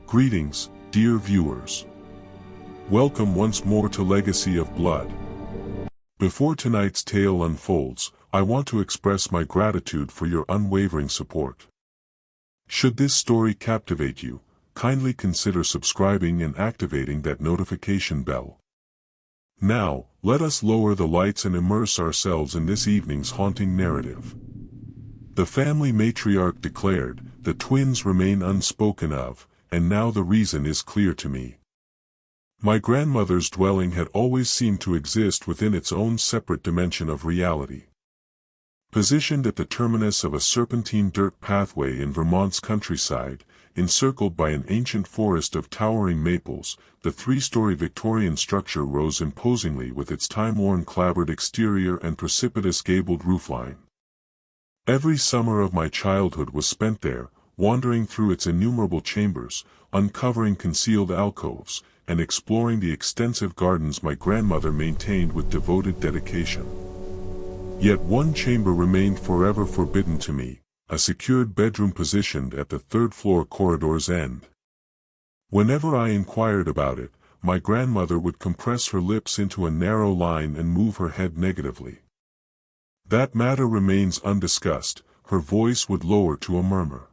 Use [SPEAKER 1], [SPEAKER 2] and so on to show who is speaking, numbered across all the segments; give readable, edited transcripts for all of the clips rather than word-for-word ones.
[SPEAKER 1] Greetings, dear viewers. Welcome once more to Legacy of Blood. Before tonight's tale unfolds, I want to express my gratitude for your unwavering support. Should this story captivate you, kindly consider subscribing and activating that notification bell. Now, let us lower the lights and immerse ourselves in this evening's haunting narrative. The family matriarch declared, "The twins remain unspoken of, and now the reason is clear to me." My grandmother's dwelling had always seemed to exist within its own separate dimension of reality. Positioned at the terminus of a serpentine dirt pathway in Vermont's countryside, encircled by an ancient forest of towering maples, the three-story Victorian structure rose imposingly with its time-worn clapboard exterior and precipitous gabled roofline. Every summer of my childhood was spent there, wandering through its innumerable chambers, uncovering concealed alcoves, and exploring the extensive gardens my grandmother maintained with devoted dedication. Yet one chamber remained forever forbidden to me, a secured bedroom positioned at the third-floor corridor's end. Whenever I inquired about it, my grandmother would compress her lips into a narrow line and move her head negatively. "That matter remains undiscussed," her voice would lower to a murmur.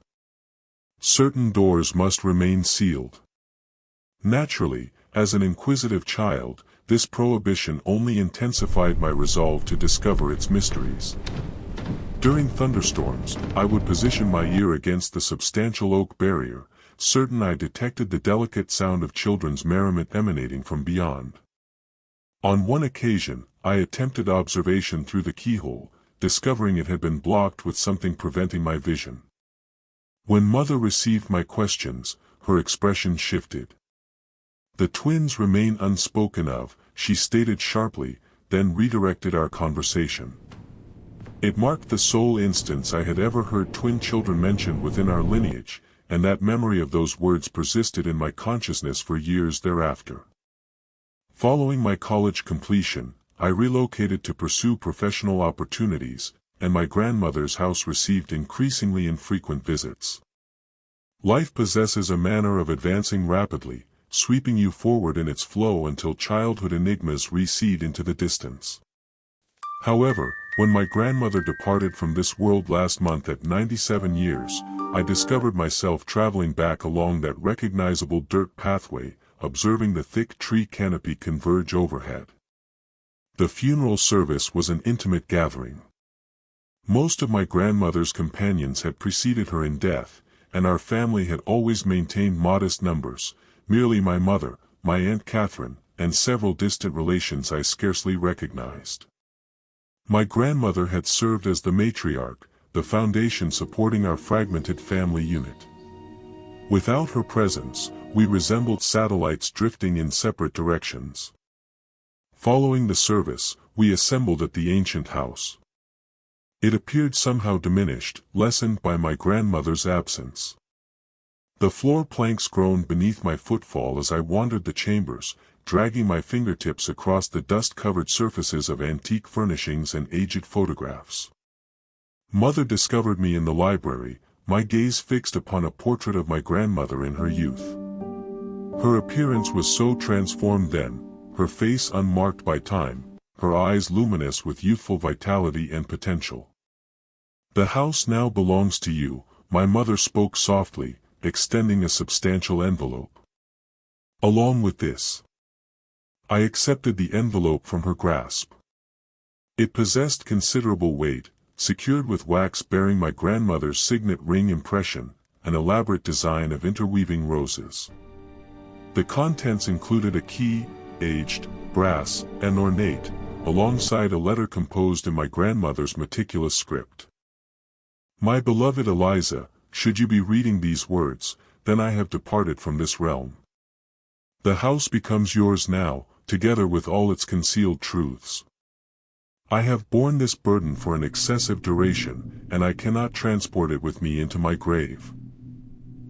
[SPEAKER 1] "Certain doors must remain sealed." Naturally, as an inquisitive child, this prohibition only intensified my resolve to discover its mysteries. During thunderstorms, I would position my ear against the substantial oak barrier, certain I detected the delicate sound of children's merriment emanating from beyond. On one occasion, I attempted observation through the keyhole, discovering it had been blocked with something preventing my vision. When Mother received my questions, her expression shifted. "The twins remain unspoken of," she stated sharply, then redirected our conversation. It marked the sole instance I had ever heard twin children mentioned within our lineage, and that memory of those words persisted in my consciousness for years thereafter. Following my college completion, I relocated to pursue professional opportunities, and my grandmother's house received increasingly infrequent visits. Life possesses a manner of advancing rapidly, sweeping you forward in its flow until childhood enigmas recede into the distance. However, when my grandmother departed from this world last month at 97 years, I discovered myself traveling back along that recognizable dirt pathway, observing the thick tree canopy converge overhead. The funeral service was an intimate gathering. Most of my grandmother's companions had preceded her in death, and our family had always maintained modest numbers, merely my mother, my Aunt Catherine, and several distant relations I scarcely recognized. My grandmother had served as the matriarch, the foundation supporting our fragmented family unit. Without her presence, we resembled satellites drifting in separate directions. Following the service, we assembled at the ancient house. It appeared somehow diminished, lessened by my grandmother's absence. The floor planks groaned beneath my footfall as I wandered the chambers, dragging my fingertips across the dust-covered surfaces of antique furnishings and aged photographs. Mother discovered me in the library, my gaze fixed upon a portrait of my grandmother in her youth. Her appearance was so transformed then, her face unmarked by time, her eyes luminous with youthful vitality and potential. "The house now belongs to you," my mother spoke softly, extending a substantial envelope. Along with this, I accepted the envelope from her grasp. It possessed considerable weight, secured with wax bearing my grandmother's signet ring impression, an elaborate design of interweaving roses. The contents included a key, aged, brass, and ornate, alongside a letter composed in my grandmother's meticulous script. "My beloved Eliza, should you be reading these words, then I have departed from this realm. The house becomes yours now, together with all its concealed truths. I have borne this burden for an excessive duration, and I cannot transport it with me into my grave.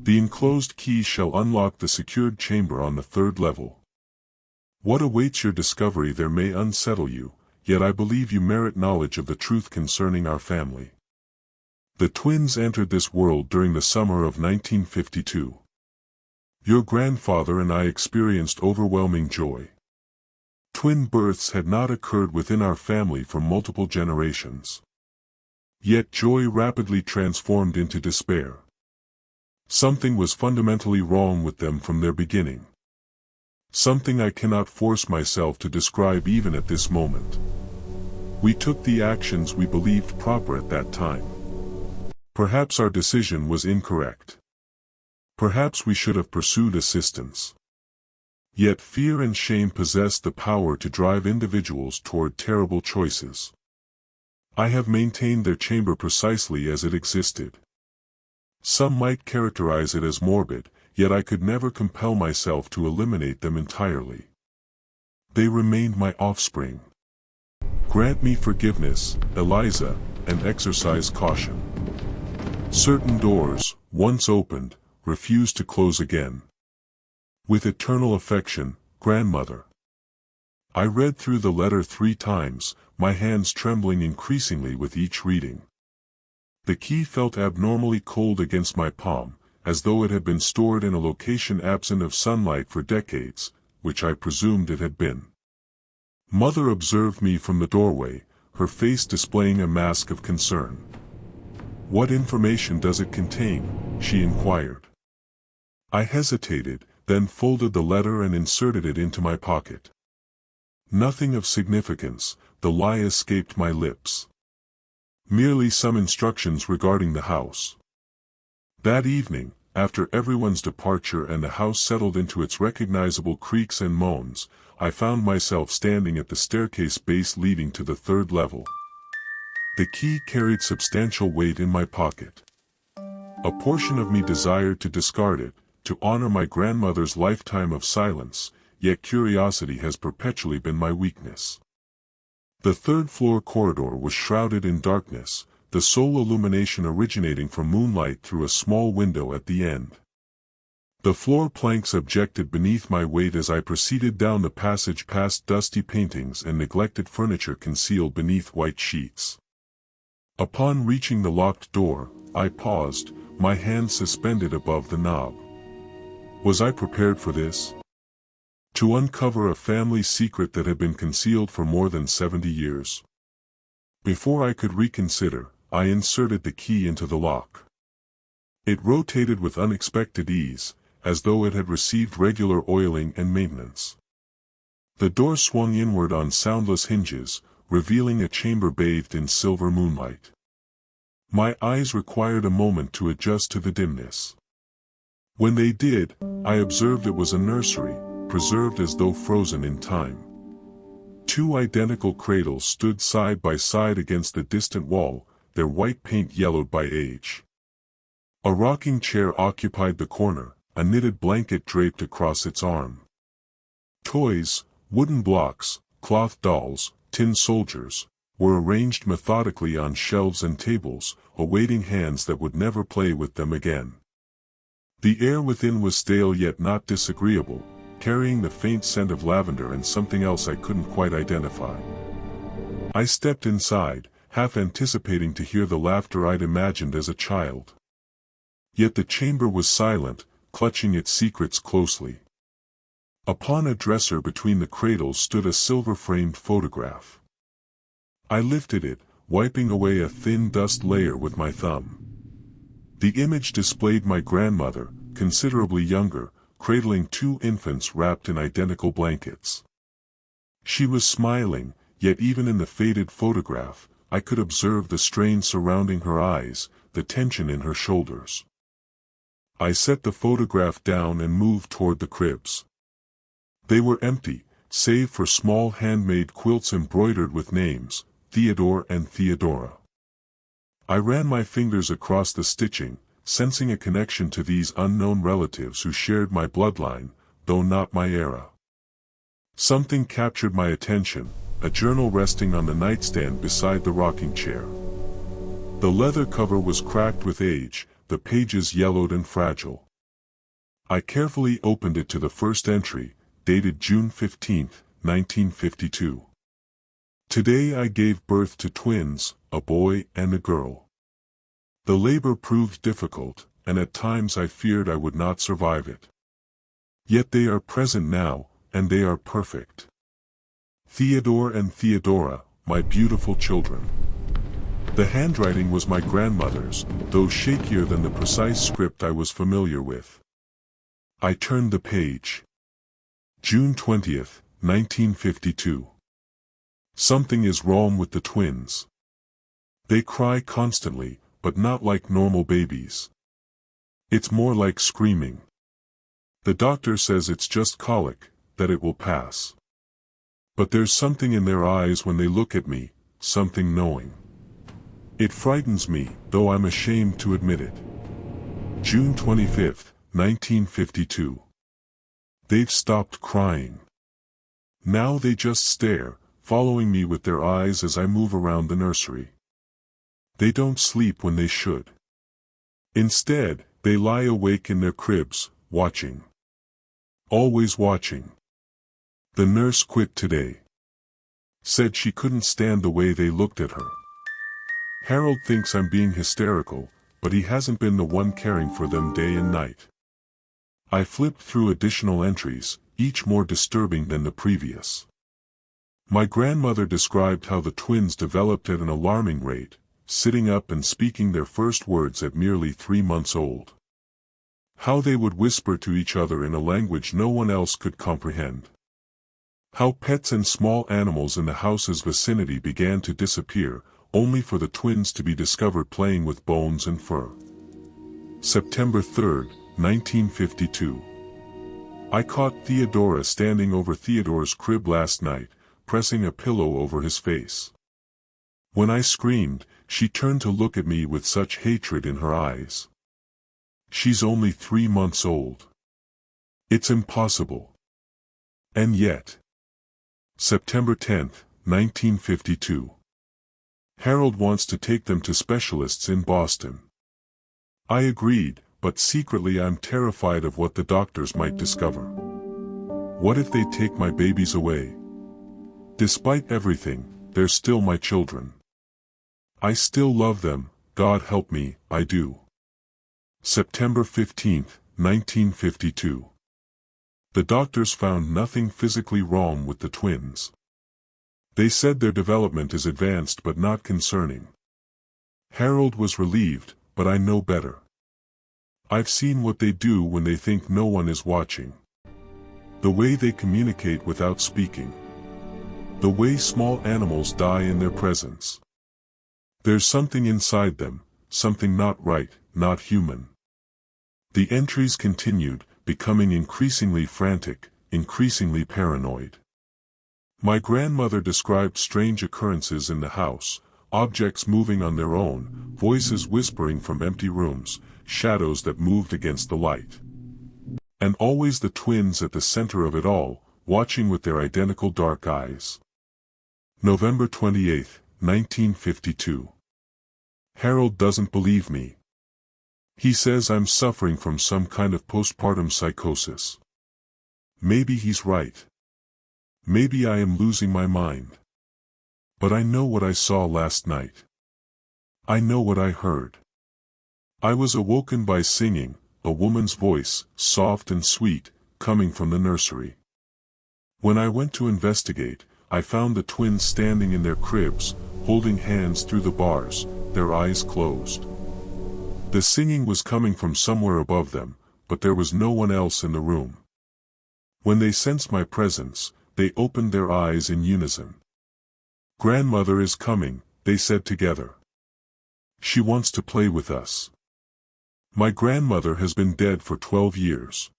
[SPEAKER 1] The enclosed key shall unlock the secured chamber on the third level. What awaits your discovery there may unsettle you, yet I believe you merit knowledge of the truth concerning our family. The twins entered this world during the summer of 1952. Your grandfather and I experienced overwhelming joy. Twin births had not occurred within our family for multiple generations. Yet joy rapidly transformed into despair. Something was fundamentally wrong with them from their beginning. Something I cannot force myself to describe even at this moment. We took the actions we believed proper at that time. Perhaps our decision was incorrect. Perhaps we should have pursued assistance. Yet fear and shame possess the power to drive individuals toward terrible choices. I have maintained their chamber precisely as it existed. Some might characterize it as morbid, yet I could never compel myself to eliminate them entirely. They remained my offspring. Grant me forgiveness, Eliza, and exercise caution. Certain doors, once opened, refuse to close again. With eternal affection, Grandmother. I read through the letter 3 times, my hands trembling increasingly with each reading. The key felt abnormally cold against my palm, as though it had been stored in a location absent of sunlight for decades, which I presumed it had been. Mother observed me from the doorway, her face displaying a mask of concern. "What information does it contain?" she inquired. I hesitated, then folded the letter and inserted it into my pocket. Nothing of significance, the lie escaped my lips. Merely some instructions regarding the house. That evening, after everyone's departure and the house settled into its recognizable creaks and moans, I found myself standing at the staircase base leading to the 3rd level. The key carried substantial weight in my pocket. A portion of me desired to discard it, to honor my grandmother's lifetime of silence, yet curiosity has perpetually been my weakness. The 3rd-floor corridor was shrouded in darkness, the sole illumination originating from moonlight through a small window at the end. The floor planks objected beneath my weight as I proceeded down the passage past dusty paintings and neglected furniture concealed beneath white sheets. Upon reaching the locked door, I paused, my hand suspended above the knob. Was I prepared for this? To uncover a family secret that had been concealed for more than 70 years. Before I could reconsider, I inserted the key into the lock. It rotated with unexpected ease, as though it had received regular oiling and maintenance. The door swung inward on soundless hinges, revealing a chamber bathed in silver moonlight. My eyes required a moment to adjust to the dimness. When they did, I observed it was a nursery, preserved as though frozen in time. 2 identical cradles stood side by side against the distant wall, their white paint yellowed by age. A rocking chair occupied the corner, a knitted blanket draped across its arm. Toys, wooden blocks, cloth dolls, tin soldiers, were arranged methodically on shelves and tables, awaiting hands that would never play with them again. The air within was stale yet not disagreeable, carrying the faint scent of lavender and something else I couldn't quite identify. I stepped inside, half anticipating to hear the laughter I'd imagined as a child. Yet the chamber was silent, clutching its secrets closely. Upon a dresser between the cradles stood a silver-framed photograph. I lifted it, wiping away a thin dust layer with my thumb. The image displayed my grandmother, considerably younger, cradling 2 infants wrapped in identical blankets. She was smiling, yet even in the faded photograph, I could observe the strain surrounding her eyes, the tension in her shoulders. I set the photograph down and moved toward the cribs. They were empty, save for small handmade quilts embroidered with names, Theodore and Theodora. I ran my fingers across the stitching, sensing a connection to these unknown relatives who shared my bloodline, though not my era. Something captured my attention, a journal resting on the nightstand beside the rocking chair. The leather cover was cracked with age, the pages yellowed and fragile. I carefully opened it to the first entry, dated June 15, 1952. Today I gave birth to twins, a boy and a girl. The labor proved difficult, and at times I feared I would not survive it. Yet they are present now, and they are perfect. Theodore and Theodora, my beautiful children. The handwriting was my grandmother's, though shakier than the precise script I was familiar with. I turned the page. June 20th, 1952. Something is wrong with the twins. They cry constantly, but not like normal babies. It's more like screaming. The doctor says it's just colic, that it will pass. But there's something in their eyes when they look at me, something knowing. It frightens me, though I'm ashamed to admit it. June 25th, 1952. They've stopped crying. Now they just stare, following me with their eyes as I move around the nursery. They don't sleep when they should. Instead, they lie awake in their cribs, watching. Always watching. The nurse quit today. Said she couldn't stand the way they looked at her. Harold thinks I'm being hysterical, but he hasn't been the one caring for them day and night. I flipped through additional entries, each more disturbing than the previous. My grandmother described how the twins developed at an alarming rate, sitting up and speaking their first words at merely 3 months old. How they would whisper to each other in a language no one else could comprehend. How pets and small animals in the house's vicinity began to disappear, only for the twins to be discovered playing with bones and fur. September 3rd, 1952. I caught Theodora standing over Theodore's crib last night, pressing a pillow over his face. When I screamed, she turned to look at me with such hatred in her eyes. She's only 3 months old. It's impossible. And yet. September 10th, 1952. Harold wants to take them to specialists in Boston. I agreed, but secretly I'm terrified of what the doctors might discover. What if they take my babies away? Despite everything, they're still my children. I still love them, God help me, I do. September 15th, 1952. The doctors found nothing physically wrong with the twins. They said their development is advanced but not concerning. Harold was relieved, but I know better. I've seen what they do when they think no one is watching. The way they communicate without speaking. The way small animals die in their presence. There's something inside them, something not right, not human. The entries continued, becoming increasingly frantic, increasingly paranoid. My grandmother described strange occurrences in the house, objects moving on their own, voices whispering from empty rooms, shadows that moved against the light. And always the twins at the center of it all, watching with their identical dark eyes. November 28th, 1952. Harold doesn't believe me. He says I'm suffering from some kind of postpartum psychosis. Maybe he's right. Maybe I am losing my mind. But I know what I saw last night. I know what I heard. I was awoken by singing, a woman's voice, soft and sweet, coming from the nursery. When I went to investigate, I found the twins standing in their cribs, holding hands through the bars, their eyes closed. The singing was coming from somewhere above them, but there was no one else in the room. When they sensed my presence, they opened their eyes in unison. "Grandmother is coming," they said together. "She wants to play with us." My grandmother has been dead for 12 years.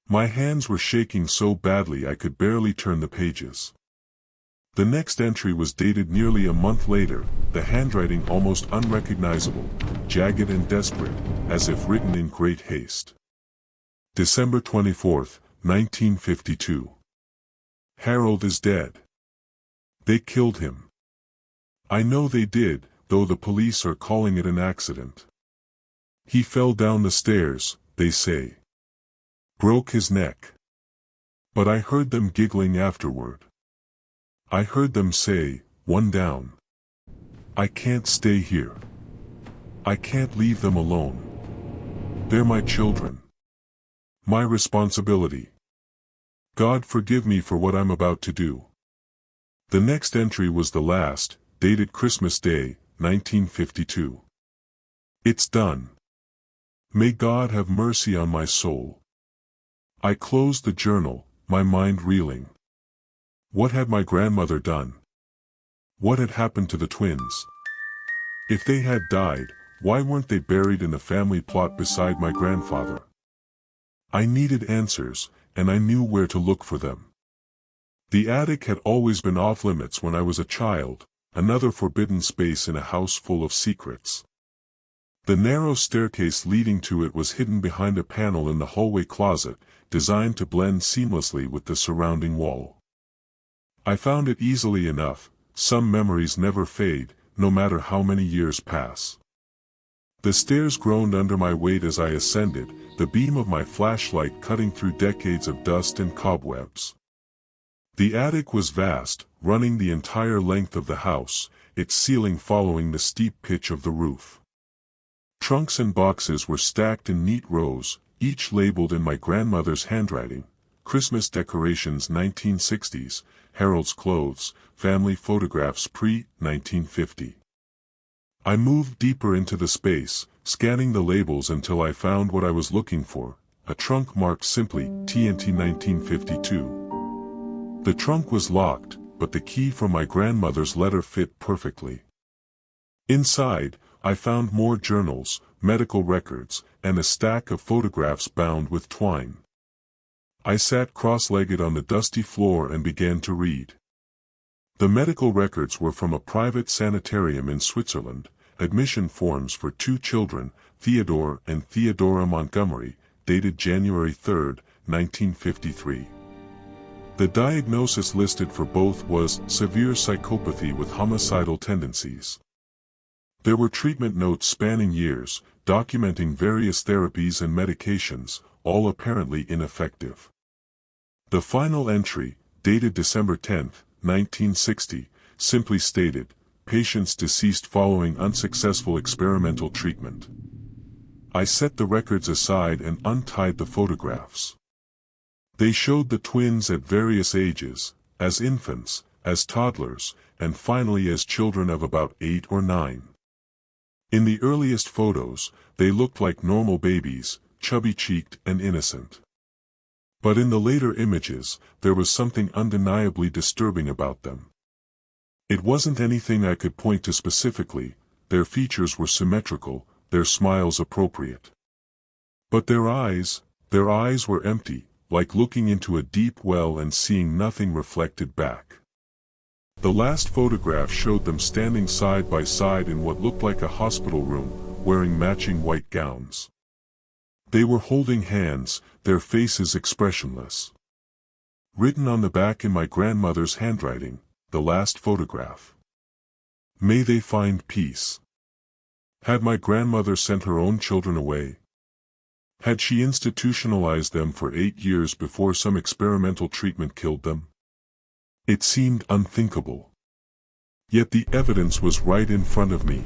[SPEAKER 1] My hands were shaking so badly I could barely turn the pages. The next entry was dated nearly a month later, the handwriting almost unrecognizable, jagged and desperate, as if written in great haste. December 24th, 1952. Harold is dead. They killed him. I know they did, though the police are calling it an accident. He fell down the stairs, they say. Broke his neck. But I heard them giggling afterward. I heard them say, "One down. I can't stay here. I can't leave them alone. They're my children. My responsibility. God forgive me for what I'm about to do. The next entry was the last, dated Christmas Day, 1952. It's done. May God have mercy on my soul. I closed the journal, my mind reeling. What had my grandmother done? What had happened to the twins? If they had died, why weren't they buried in the family plot beside my grandfather? I needed answers, and I knew where to look for them. The attic had always been off-limits when I was a child, another forbidden space in a house full of secrets. The narrow staircase leading to it was hidden behind a panel in the hallway closet, designed to blend seamlessly with the surrounding wall. I found it easily enough. Some memories never fade, no matter how many years pass. The stairs groaned under my weight as I ascended, the beam of my flashlight cutting through decades of dust and cobwebs. The attic was vast, running the entire length of the house, its ceiling following the steep pitch of the roof. Trunks and boxes were stacked in neat rows, each labeled in my grandmother's handwriting: Christmas decorations 1960s, Harold's clothes, family photographs pre-1950. I moved deeper into the space, scanning the labels until I found what I was looking for, a trunk marked simply TNT 1952. The trunk was locked, but the key from my grandmother's letter fit perfectly. Inside, I found more journals, medical records, and a stack of photographs bound with twine. I sat cross-legged on the dusty floor and began to read. The medical records were from a private sanitarium in Switzerland, admission forms for 2 children, Theodore and Theodora Montgomery, dated January 3, 1953. The diagnosis listed for both was severe psychopathy with homicidal tendencies. There were treatment notes spanning years, documenting various therapies and medications, all apparently ineffective. The final entry, dated December 10, 1960, simply stated, "Patients deceased following unsuccessful experimental treatment." I set the records aside and untied the photographs. They showed the twins at various ages, as infants, as toddlers, and finally as children of about 8 or 9. In the earliest photos, they looked like normal babies, chubby-cheeked and innocent. But in the later images, there was something undeniably disturbing about them. It wasn't anything I could point to specifically. Their features were symmetrical, their smiles appropriate. But their eyes were empty, like looking into a deep well and seeing nothing reflected back. The last photograph showed them standing side by side in what looked like a hospital room, wearing matching white gowns. They were holding hands, their faces expressionless. Written on the back in my grandmother's handwriting, the last photograph: "May they find peace." Had my grandmother sent her own children away? Had she institutionalized them for 8 years before some experimental treatment killed them? It seemed unthinkable. Yet the evidence was right in front of me.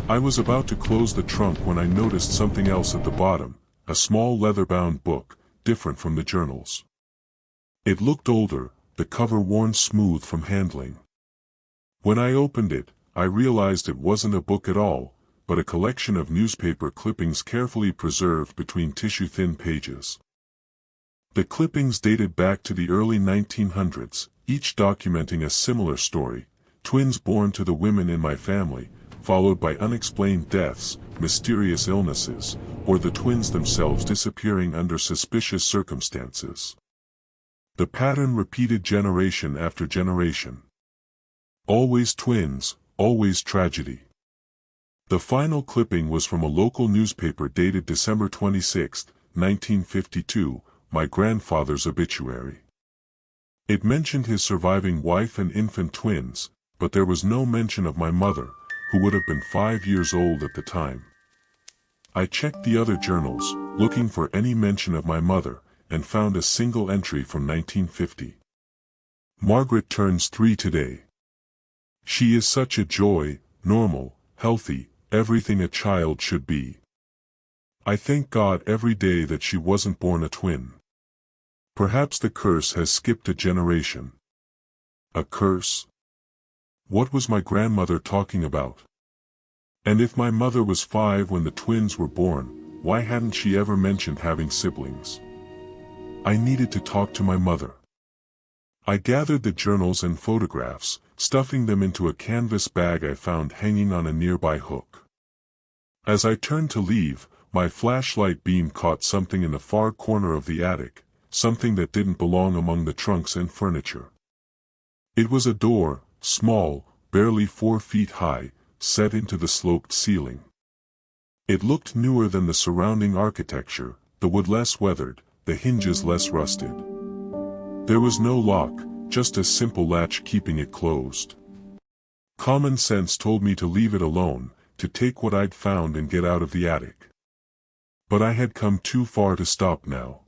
[SPEAKER 1] I was about to close the trunk when I noticed something else at the bottom, a small leather-bound book, different from the journals. It looked older, the cover worn smooth from handling. When I opened it, I realized it wasn't a book at all, but a collection of newspaper clippings carefully preserved between tissue-thin pages. The clippings dated back to the early 1900s, each documenting a similar story: twins born to the women in my family, followed by unexplained deaths, mysterious illnesses, or the twins themselves disappearing under suspicious circumstances. The pattern repeated generation after generation. Always twins, always tragedy. The final clipping was from a local newspaper dated December 26, 1952, my grandfather's obituary. It mentioned his surviving wife and infant twins, but there was no mention of my mother, who would have been 5 years old at the time. I checked the other journals, looking for any mention of my mother, and found a single entry from 1950. "Margaret turns 3 today. She is such a joy, normal, healthy, everything a child should be. I thank God every day that she wasn't born a twin. Perhaps the curse has skipped a generation. A curse? What was my grandmother talking about? And if my mother was 5 when the twins were born, why hadn't she ever mentioned having siblings? I needed to talk to my mother. I gathered the journals and photographs, stuffing them into a canvas bag I found hanging on a nearby hook. As I turned to leave, my flashlight beam caught something in the far corner of the attic, something that didn't belong among the trunks and furniture. It was a door, small, barely 4 feet high, set into the sloped ceiling. It looked newer than the surrounding architecture, the wood less weathered, the hinges less rusted. There was no lock, just a simple latch keeping it closed. Common sense told me to leave it alone, to take what I'd found and get out of the attic. But I had come too far to stop now.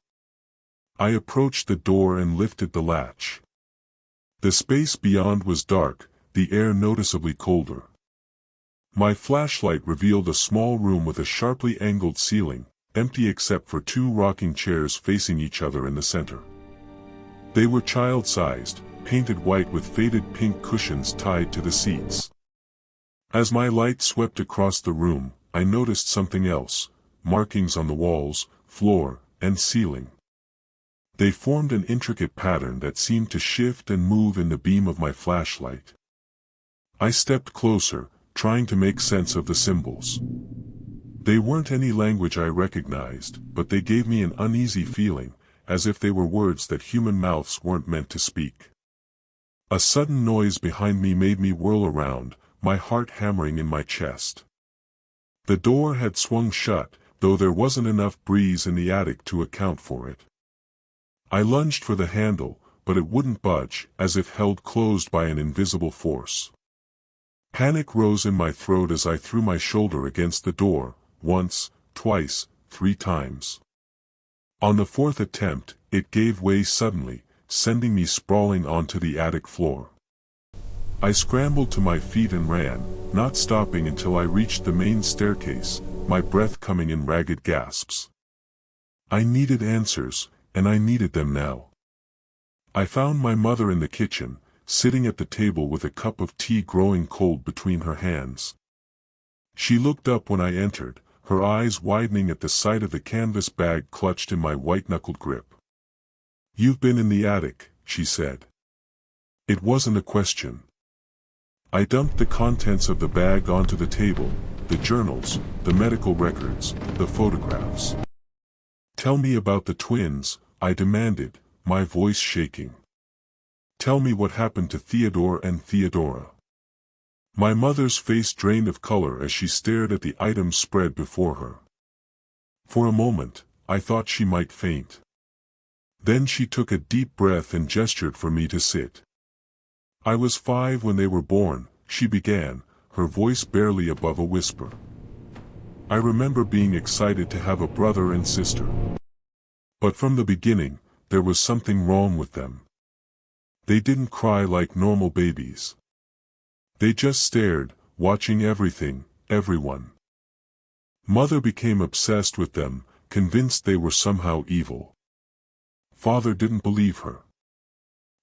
[SPEAKER 1] I approached the door and lifted the latch. The space beyond was dark, the air noticeably colder. My flashlight revealed a small room with a sharply angled ceiling, empty except for 2 rocking chairs facing each other in the center. They were child-sized, painted white with faded pink cushions tied to the seats. As my light swept across the room, I noticed something else, markings on the walls, floor, and ceiling. They formed an intricate pattern that seemed to shift and move in the beam of my flashlight. I stepped closer, trying to make sense of the symbols. They weren't any language I recognized, but they gave me an uneasy feeling, as if they were words that human mouths weren't meant to speak. A sudden noise behind me made me whirl around, my heart hammering in my chest. The door had swung shut, though there wasn't enough breeze in the attic to account for it. I lunged for the handle, but it wouldn't budge, as if held closed by an invisible force. Panic rose in my throat as I threw my shoulder against the door, once, twice, 3 times. On the 4th attempt, it gave way suddenly, sending me sprawling onto the attic floor. I scrambled to my feet and ran, not stopping until I reached the main staircase, my breath coming in ragged gasps. I needed answers, and I needed them now. I found my mother in the kitchen, sitting at the table with a cup of tea growing cold between her hands. She looked up when I entered, her eyes widening at the sight of the canvas bag clutched in my white-knuckled grip. "You've been in the attic," she said. It wasn't a question. I dumped the contents of the bag onto the table, the journals, the medical records, the photographs. "Tell me about the twins," I demanded, my voice shaking. "Tell me what happened to Theodore and Theodora." My mother's face drained of color as she stared at the items spread before her. For a moment, I thought she might faint. Then she took a deep breath and gestured for me to sit. "I was 5 when they were born," she began, her voice barely above a whisper. "I remember being excited to have a brother and sister. But from the beginning, there was something wrong with them. They didn't cry like normal babies. They just stared, watching everything, everyone. Mother became obsessed with them, convinced they were somehow evil. Father didn't believe her.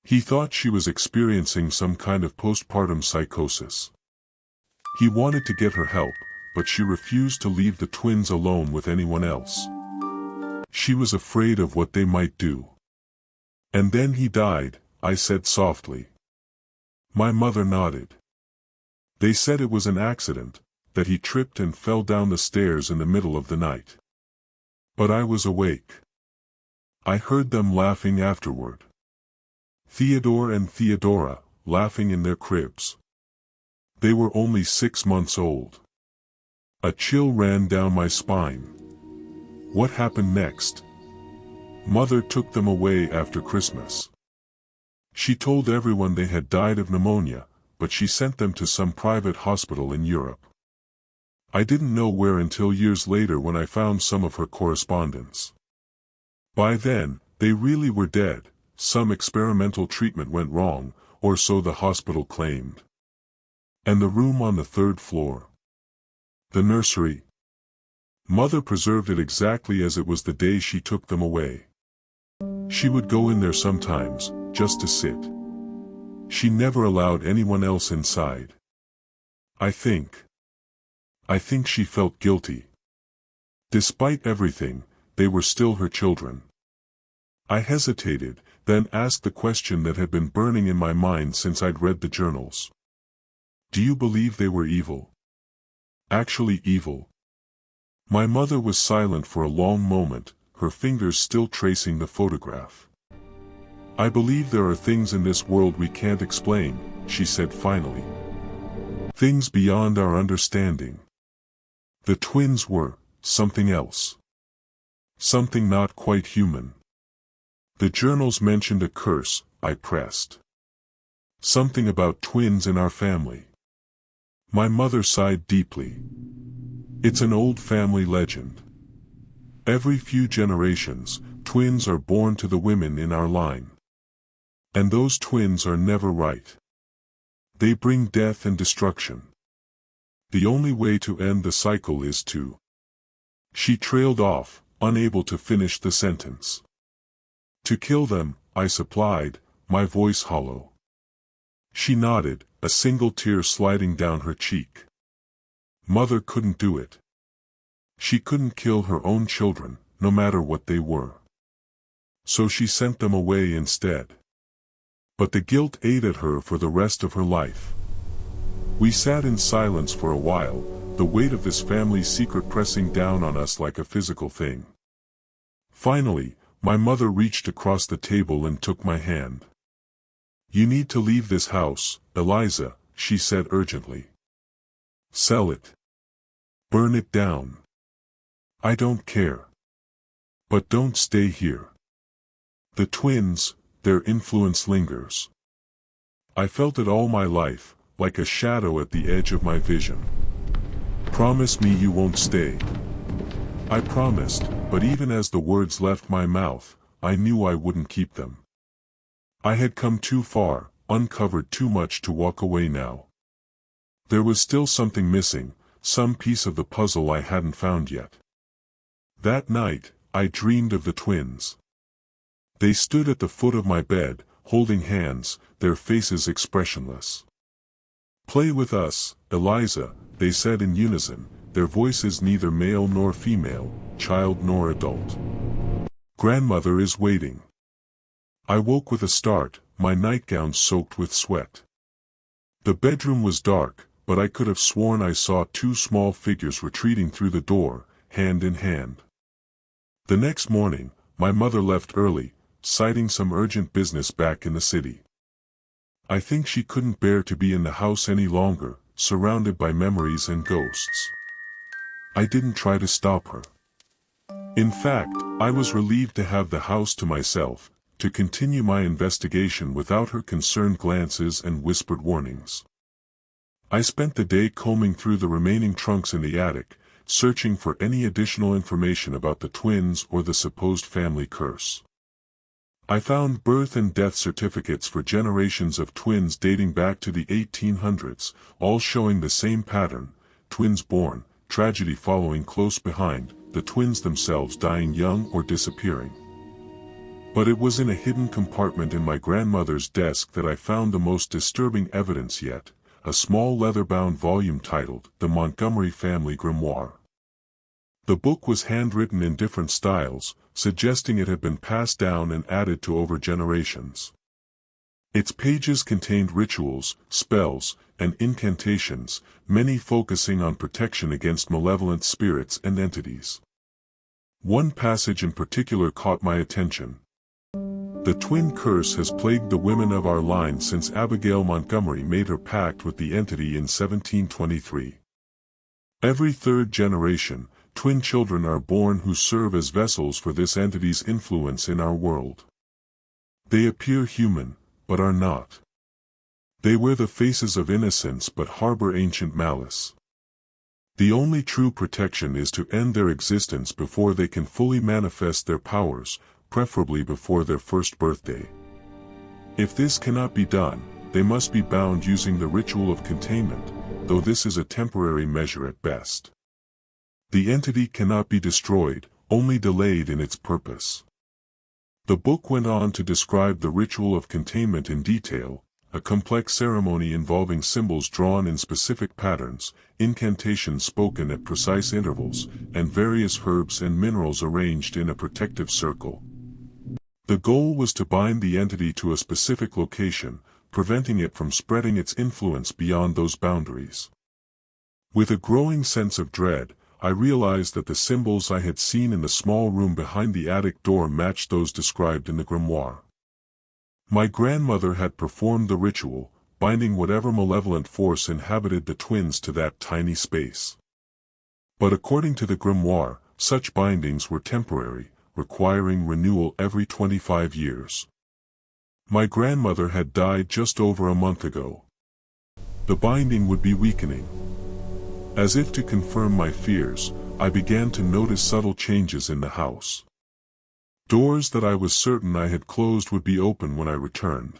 [SPEAKER 1] He thought she was experiencing some kind of postpartum psychosis. He wanted to get her help, but she refused to leave the twins alone with anyone else. She was afraid of what they might do. And then he died," I said softly. My mother nodded. "They said it was an accident, that he tripped and fell down the stairs in the middle of the night. But I was awake. I heard them laughing afterward. Theodore and Theodora, laughing in their cribs. They were only 6 months old." A chill ran down my spine. What happened next? Mother took them away after Christmas. She told everyone they had died of pneumonia, but she sent them to some private hospital in Europe. I didn't know where until years later when I found some of her correspondence. By then, they really were dead. Some experimental treatment went wrong, or so the hospital claimed. And the room on the 3rd floor? The nursery? Mother preserved it exactly as it was the day she took them away. She would go in there sometimes, just to sit. She never allowed anyone else inside. I think she felt guilty. Despite everything, they were still her children. I hesitated, then asked the question that had been burning in my mind since I'd read the journals. Do you believe they were evil? Actually evil? My mother was silent for a long moment, her fingers still tracing the photograph. I believe there are things in this world we can't explain, she said finally. Things beyond our understanding. The twins were something else. Something not quite human. The journals mentioned a curse, I pressed. Something about twins in our family. My mother sighed deeply. It's an old family legend. Every few generations, twins are born to the women in our line. And those twins are never right. They bring death and destruction. The only way to end the cycle is to... She trailed off, unable to finish the sentence. To kill them, I supplied, my voice hollow. She nodded, a single tear sliding down her cheek. Mother couldn't do it. She couldn't kill her own children, no matter what they were. So she sent them away instead. But the guilt ate at her for the rest of her life. We sat in silence for a while, the weight of this family's secret pressing down on us like a physical thing. Finally, my mother reached across the table and took my hand. You need to leave this house, Eliza, she said urgently. Sell it. Burn it down. I don't care. But don't stay here. The twins, their influence lingers. I felt it all my life, like a shadow at the edge of my vision. Promise me you won't stay. I promised, but even as the words left my mouth, I knew I wouldn't keep them. I had come too far, uncovered too much to walk away now. There was still something missing, some piece of the puzzle I hadn't found yet. That night, I dreamed of the twins. They stood at the foot of my bed, holding hands, their faces expressionless. Play with us, Eliza, they said in unison, their voices neither male nor female, child nor adult. Grandmother is waiting. I woke with a start, my nightgown soaked with sweat. The bedroom was dark, but I could have sworn I saw two small figures retreating through the door, hand in hand. The next morning, my mother left early, citing some urgent business back in the city. I think she couldn't bear to be in the house any longer, surrounded by memories and ghosts. I didn't try to stop her. In fact, I was relieved to have the house to myself, to continue my investigation without her concerned glances and whispered warnings. I spent the day combing through the remaining trunks in the attic, searching for any additional information about the twins or the supposed family curse. I found birth and death certificates for generations of twins dating back to the 1800s, all showing the same pattern: twins born, tragedy following close behind, the twins themselves dying young or disappearing. But it was in a hidden compartment in my grandmother's desk that I found the most disturbing evidence yet, a small leather-bound volume titled The Montgomery Family Grimoire. The book was handwritten in different styles, suggesting it had been passed down and added to over generations. Its pages contained rituals, spells, and incantations, many focusing on protection against malevolent spirits and entities. One passage in particular caught my attention. The twin curse has plagued the women of our line since Abigail Montgomery made her pact with the entity in 1723. Every third generation, twin children are born who serve as vessels for this entity's influence in our world. They appear human, but are not. They wear the faces of innocence but harbor ancient malice. The only true protection is to end their existence before they can fully manifest their powers, preferably before their first birthday. If this cannot be done, they must be bound using the ritual of containment, though this is a temporary measure at best. The entity cannot be destroyed, only delayed in its purpose. The book went on to describe the ritual of containment in detail, a complex ceremony involving symbols drawn in specific patterns, incantations spoken at precise intervals, and various herbs and minerals arranged in a protective circle. The goal was to bind the entity to a specific location, preventing it from spreading its influence beyond those boundaries. With a growing sense of dread, I realized that the symbols I had seen in the small room behind the attic door matched those described in the grimoire. My grandmother had performed the ritual, binding whatever malevolent force inhabited the twins to that tiny space. But according to the grimoire, such bindings were temporary, requiring renewal every 25 years. My grandmother had died just over a month ago. The binding would be weakening. As if to confirm my fears, I began to notice subtle changes in the house. Doors that I was certain I had closed would be open when I returned.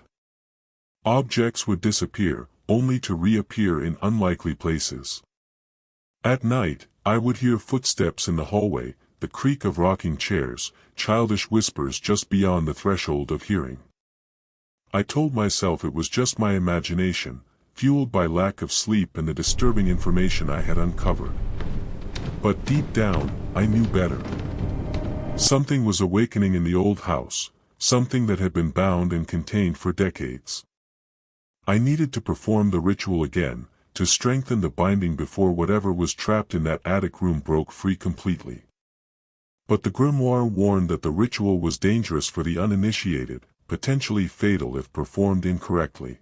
[SPEAKER 1] Objects would disappear, only to reappear in unlikely places. At night, I would hear footsteps in the hallway, the creak of rocking chairs, childish whispers just beyond the threshold of hearing. I told myself it was just my imagination, fueled by lack of sleep and the disturbing information I had uncovered. But deep down, I knew better. Something was awakening in the old house, something that had been bound and contained for decades. I needed to perform the ritual again, to strengthen the binding before whatever was trapped in that attic room broke free completely. But the grimoire warned that the ritual was dangerous for the uninitiated, potentially fatal if performed incorrectly.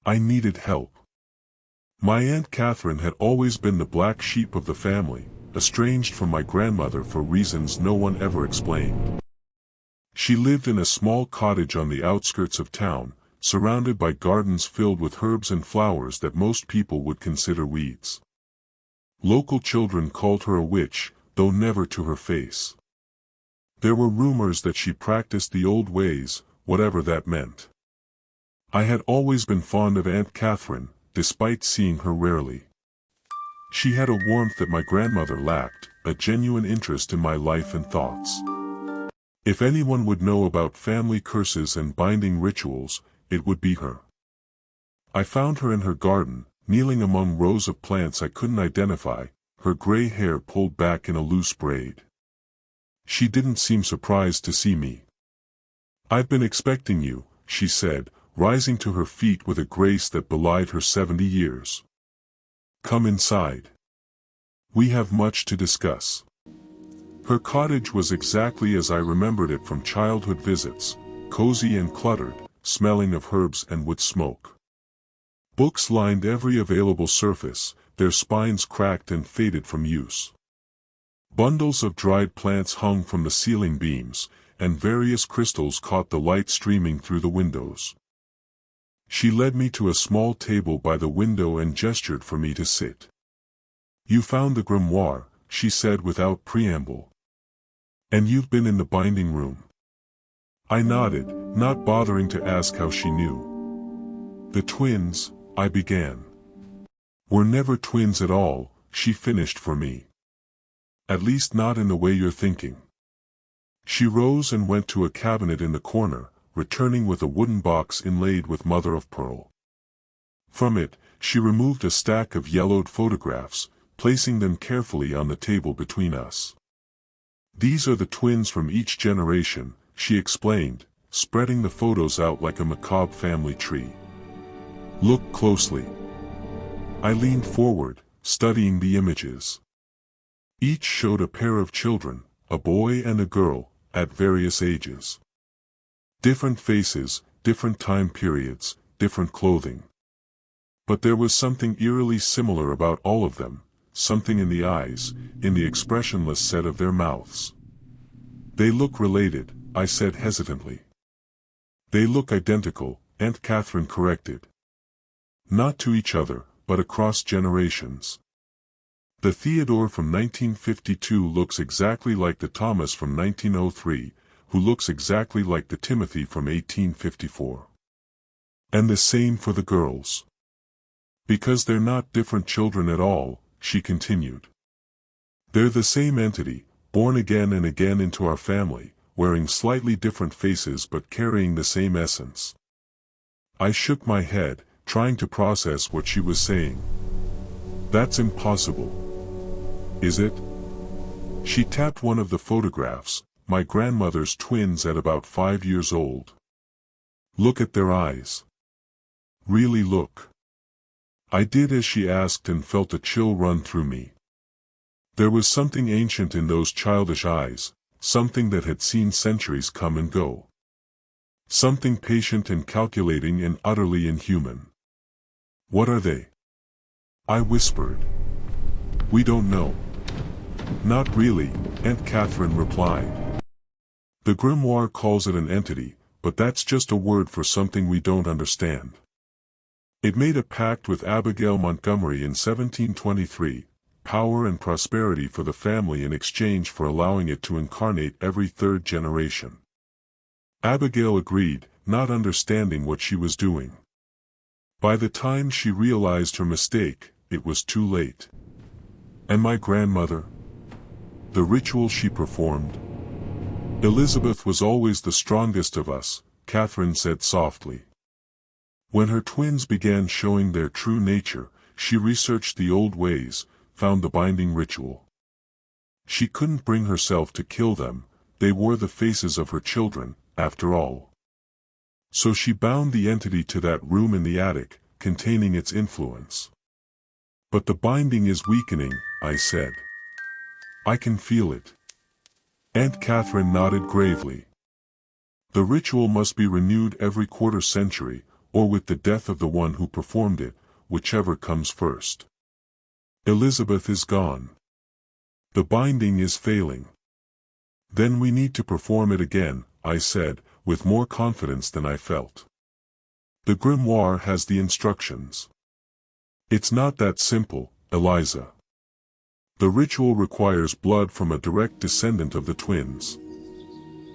[SPEAKER 1] I needed help. My Aunt Catherine had always been the black sheep of the family, estranged from my grandmother for reasons no one ever explained. She lived in a small cottage on the outskirts of town, surrounded by gardens filled with herbs and flowers that most people would consider weeds. Local children called her a witch, though never to her face. There were rumors that she practiced the old ways, whatever that meant. I had always been fond of Aunt Catherine, despite seeing her rarely. She had a warmth that my grandmother lacked, a genuine interest in my life and thoughts. If anyone would know about family curses and binding rituals, it would be her. I found her in her garden, kneeling among rows of plants I couldn't identify, her gray hair pulled back in a loose braid. She didn't seem surprised to see me. "I've been expecting you," she said, rising to her feet with a grace that belied her 70 years. "Come inside. We have much to discuss." Her cottage was exactly as I remembered it from childhood visits, cozy and cluttered, smelling of herbs and wood smoke. Books lined every available surface, their spines cracked and faded from use. Bundles of dried plants hung from the ceiling beams, and various crystals caught the light streaming through the windows. She led me to a small table by the window and gestured for me to sit. "You found the grimoire," she said without preamble. "And you've been in the binding room." I nodded, not bothering to ask how she knew. "The twins," I began. "Were never twins at all," she finished for me. "At least not in the way you're thinking." She rose and went to a cabinet in the corner, returning with a wooden box inlaid with mother-of-pearl. From it, she removed a stack of yellowed photographs, placing them carefully on the table between us. "These are the twins from each generation," she explained, spreading the photos out like a macabre family tree. "Look closely." I leaned forward, studying the images. Each showed a pair of children, a boy and a girl, at various ages. Different faces, different time periods, different clothing. But there was something eerily similar about all of them, something in the eyes, in the expressionless set of their mouths. "They look related," I said hesitantly. "They look identical," Aunt Catherine corrected. "Not to each other, but across generations. The Theodore from 1952 looks exactly like the Thomas from 1903, who looks exactly like the Timothy from 1854. And the same for the girls. Because they're not different children at all," she continued. They're the same entity, born again and again into our family, wearing slightly different faces but carrying the same essence. I shook my head, trying to process what she was saying. That's impossible. Is it? She tapped one of the photographs, my grandmother's twins at about 5 years old. Look at their eyes. Really look. I did as she asked and felt a chill run through me. There was something ancient in those childish eyes, something that had seen centuries come and go. Something patient and calculating and utterly inhuman. What are they? I whispered. We don't know. Not really, Aunt Catherine replied. The grimoire calls it an entity, but that's just a word for something we don't understand. It made a pact with Abigail Montgomery in 1723, power and prosperity for the family in exchange for allowing it to incarnate every third generation. Abigail agreed, not understanding what she was doing. By the time she realized her mistake, it was too late. And my grandmother? The ritual she performed? Elizabeth was always the strongest of us, Catherine said softly. When her twins began showing their true nature, she researched the old ways, found the binding ritual. She couldn't bring herself to kill them, they wore the faces of her children, after all. So she bound the entity to that room in the attic, containing its influence. But the binding is weakening, I said. I can feel it. Aunt Catherine nodded gravely. The ritual must be renewed every quarter century, or with the death of the one who performed it, whichever comes first. Elizabeth is gone. The binding is failing. Then we need to perform it again, I said, with more confidence than I felt. The grimoire has the instructions. It's not that simple, Eliza. The ritual requires blood from a direct descendant of the twins.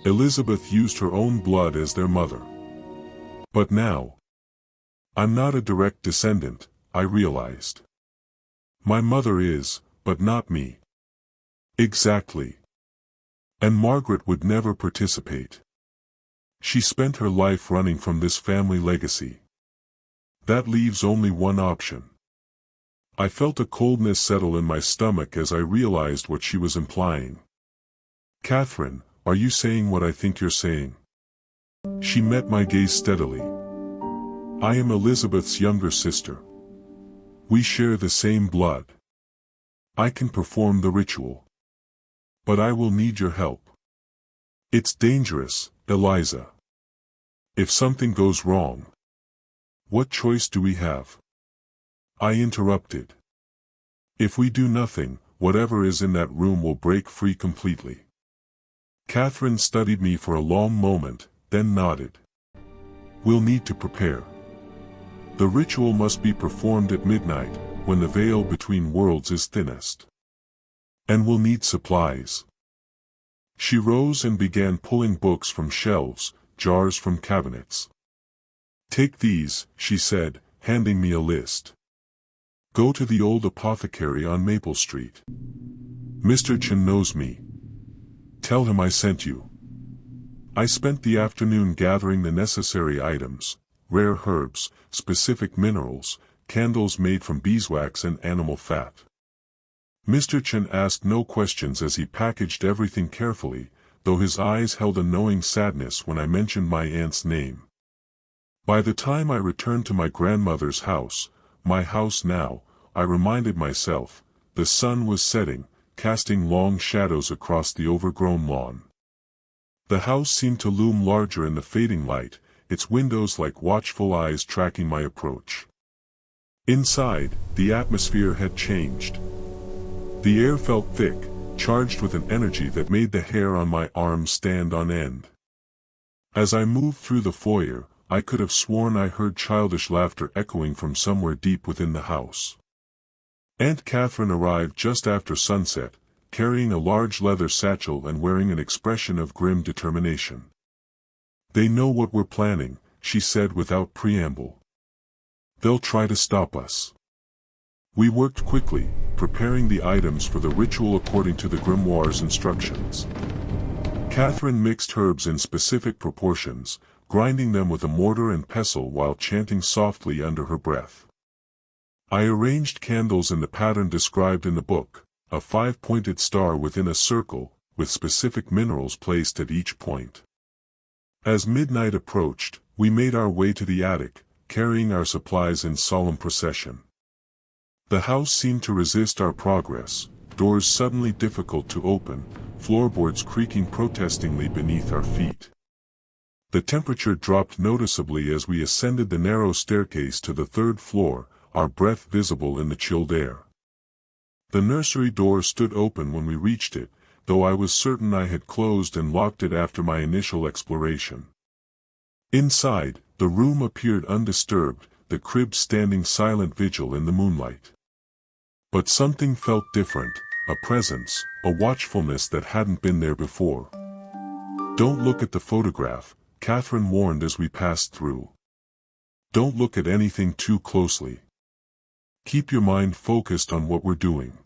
[SPEAKER 1] Elizabeth used her own blood as their mother. But now, I'm not a direct descendant, I realized. My mother is, but not me. Exactly. And Margaret would never participate. She spent her life running from this family legacy. That leaves only one option. I felt a coldness settle in my stomach as I realized what she was implying. Catherine, are you saying what I think you're saying? She met my gaze steadily. I am Elizabeth's younger sister. We share the same blood. I can perform the ritual. But I will need your help. It's dangerous, Eliza. If something goes wrong, what choice do we have? I interrupted. If we do nothing, whatever is in that room will break free completely. Catherine studied me for a long moment, then nodded. We'll need to prepare. The ritual must be performed at midnight, when the veil between worlds is thinnest. And we'll need supplies. She rose and began pulling books from shelves, jars from cabinets. Take these, she said, handing me a list. Go to the old apothecary on Maple Street. Mr. Chen knows me. Tell him I sent you. I spent the afternoon gathering the necessary items, rare herbs, specific minerals, candles made from beeswax and animal fat. Mr. Chen asked no questions as he packaged everything carefully, though his eyes held a knowing sadness when I mentioned my aunt's name. By the time I returned to my grandmother's house, my house now, I reminded myself, the sun was setting, casting long shadows across the overgrown lawn. The house seemed to loom larger in the fading light, its windows like watchful eyes tracking my approach. Inside, the atmosphere had changed. The air felt thick, charged with an energy that made the hair on my arms stand on end. As I moved through the foyer, I could have sworn I heard childish laughter echoing from somewhere deep within the house. Aunt Catherine arrived just after sunset, carrying a large leather satchel and wearing an expression of grim determination. They know what we're planning, she said without preamble. They'll try to stop us. We worked quickly, preparing the items for the ritual according to the grimoire's instructions. Catherine mixed herbs in specific proportions, grinding them with a mortar and pestle while chanting softly under her breath. I arranged candles in the pattern described in the book, a 5-pointed star within a circle, with specific minerals placed at each point. As midnight approached, we made our way to the attic, carrying our supplies in solemn procession. The house seemed to resist our progress, doors suddenly difficult to open, floorboards creaking protestingly beneath our feet. The temperature dropped noticeably as we ascended the narrow staircase to the 3rd floor, our breath visible in the chilled air. The nursery door stood open when we reached it, though I was certain I had closed and locked it after my initial exploration. Inside, the room appeared undisturbed, the crib standing silent vigil in the moonlight. But something felt different, a presence, a watchfulness that hadn't been there before. "Don't look at the photograph," Catherine warned as we passed through. "Don't look at anything too closely. Keep your mind focused on what we're doing."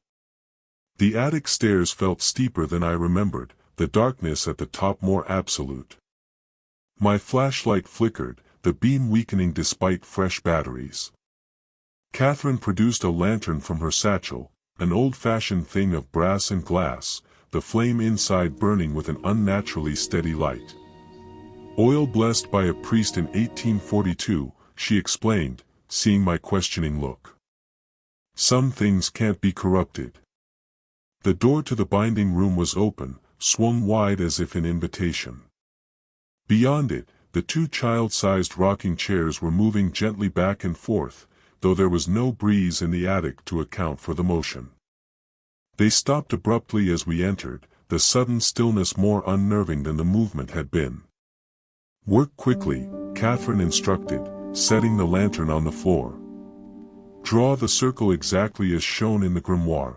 [SPEAKER 1] The attic stairs felt steeper than I remembered, the darkness at the top more absolute. My flashlight flickered, the beam weakening despite fresh batteries. Catherine produced a lantern from her satchel, an old-fashioned thing of brass and glass, the flame inside burning with an unnaturally steady light. "Oil blessed by a priest in 1842, she explained, seeing my questioning look. "Some things can't be corrupted." The door to the binding room was open, swung wide as if in invitation. Beyond it, the 2 child-sized rocking chairs were moving gently back and forth, though there was no breeze in the attic to account for the motion. They stopped abruptly as we entered, the sudden stillness more unnerving than the movement had been. "Work quickly," Catherine instructed, setting the lantern on the floor. "Draw the circle exactly as shown in the grimoire.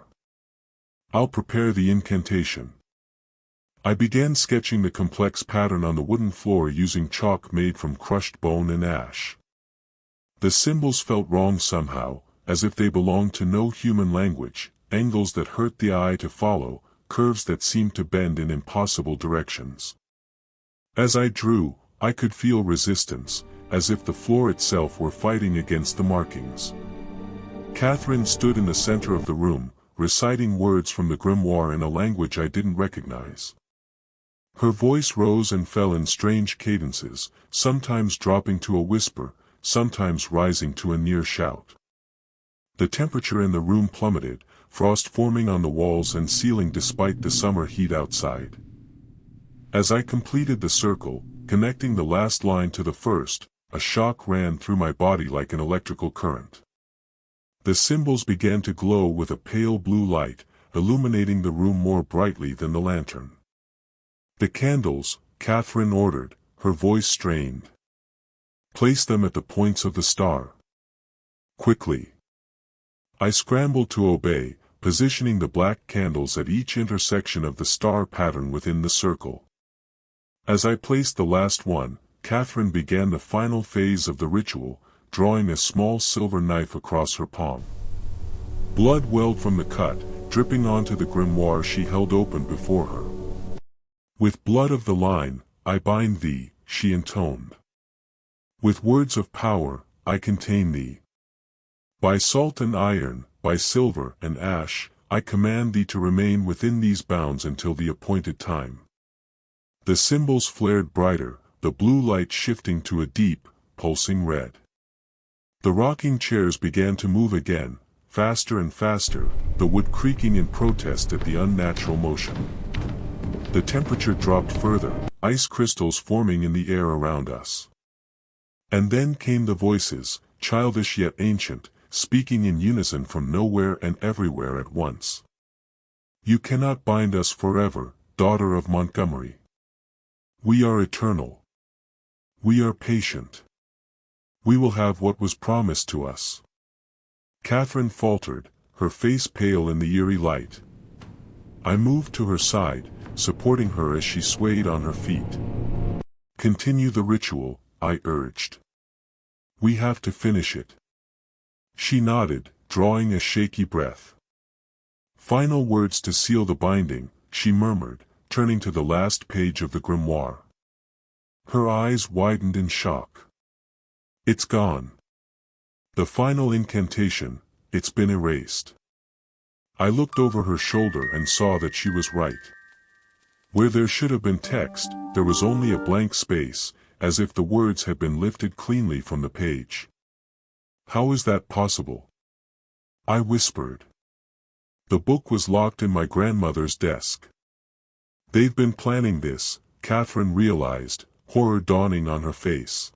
[SPEAKER 1] I'll prepare the incantation." I began sketching the complex pattern on the wooden floor using chalk made from crushed bone and ash. The symbols felt wrong somehow, as if they belonged to no human language, angles that hurt the eye to follow, curves that seemed to bend in impossible directions. As I drew, I could feel resistance, as if the floor itself were fighting against the markings. Catherine stood in the center of the room, reciting words from the grimoire in a language I didn't recognize. Her voice rose and fell in strange cadences, sometimes dropping to a whisper, sometimes rising to a near shout. The temperature in the room plummeted, frost forming on the walls and ceiling despite the summer heat outside. As I completed the circle, connecting the last line to the first, a shock ran through my body like an electrical current. The symbols began to glow with a pale blue light, illuminating the room more brightly than the lantern. "The candles," Catherine ordered, her voice strained. "Place them at the points of the star. Quickly." I scrambled to obey, positioning the black candles at each intersection of the star pattern within the circle. As I placed the last one, Catherine began the final phase of the ritual, drawing a small silver knife across her palm. Blood welled from the cut, dripping onto the grimoire she held open before her. "With blood of the line, I bind thee," she intoned. "With words of power, I contain thee. By salt and iron, by silver and ash, I command thee to remain within these bounds until the appointed time." The symbols flared brighter, the blue light shifting to a deep, pulsing red. The rocking chairs began to move again, faster and faster, the wood creaking in protest at the unnatural motion. The temperature dropped further, ice crystals forming in the air around us. And then came the voices, childish yet ancient, speaking in unison from nowhere and everywhere at once. "You cannot bind us forever, daughter of Montgomery. We are eternal. We are patient. We will have what was promised to us." Catherine faltered, her face pale in the eerie light. I moved to her side, supporting her as she swayed on her feet. "Continue the ritual," I urged. "We have to finish it." She nodded, drawing a shaky breath. "Final words to seal the binding," she murmured, turning to the last page of the grimoire. Her eyes widened in shock. "It's gone. The final incantation, it's been erased." I looked over her shoulder and saw that she was right. Where there should have been text, there was only a blank space, as if the words had been lifted cleanly from the page. "How is that possible?" I whispered. "The book was locked in my grandmother's desk." "They've been planning this," Catherine realized, horror dawning on her face.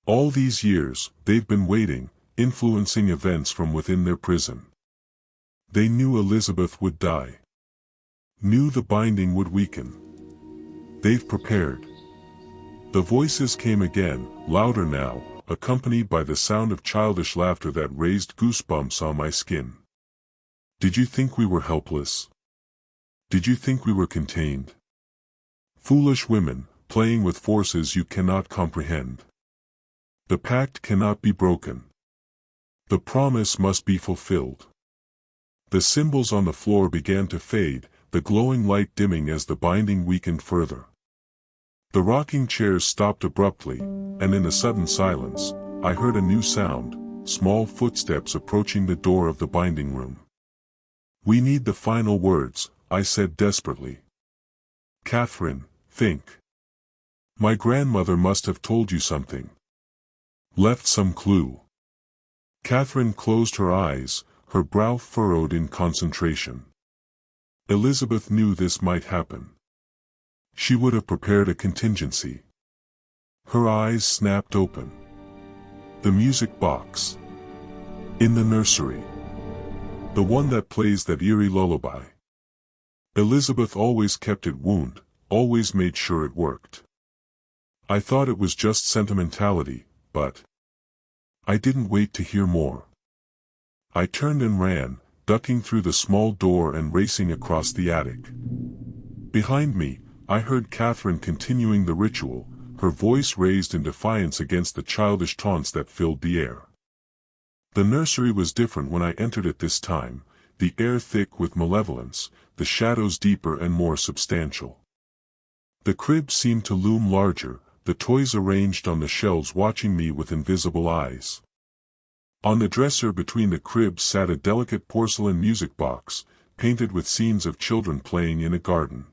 [SPEAKER 1] "All these years, they've been waiting, influencing events from within their prison. They knew Elizabeth would die. Knew the binding would weaken. They've prepared." The voices came again, louder now, accompanied by the sound of childish laughter that raised goosebumps on my skin. "Did you think we were helpless? Did you think we were contained? Foolish women, playing with forces you cannot comprehend. The pact cannot be broken. The promise must be fulfilled." The symbols on the floor began to fade, the glowing light dimming as the binding weakened further. The rocking chairs stopped abruptly, and in the sudden silence, I heard a new sound, small footsteps approaching the door of the binding room. "We need the final words," I said desperately. "Catherine, think. My grandmother must have told you something. Left some clue." Catherine closed her eyes, her brow furrowed in concentration. Elizabeth knew this might happen. She would have prepared a contingency. Her eyes snapped open. "The music box. In the nursery. The one that plays that eerie lullaby. Elizabeth always kept it wound, always made sure it worked. I thought it was just sentimentality, but..." I didn't wait to hear more. I turned and ran, ducking through the small door and racing across the attic. Behind me, I heard Catherine continuing the ritual, her voice raised in defiance against the childish taunts that filled the air. The nursery was different when I entered it this time, the air thick with malevolence, the shadows deeper and more substantial. The crib seemed to loom larger, the toys arranged on the shelves watching me with invisible eyes. On the dresser between the cribs sat a delicate porcelain music box, painted with scenes of children playing in a garden.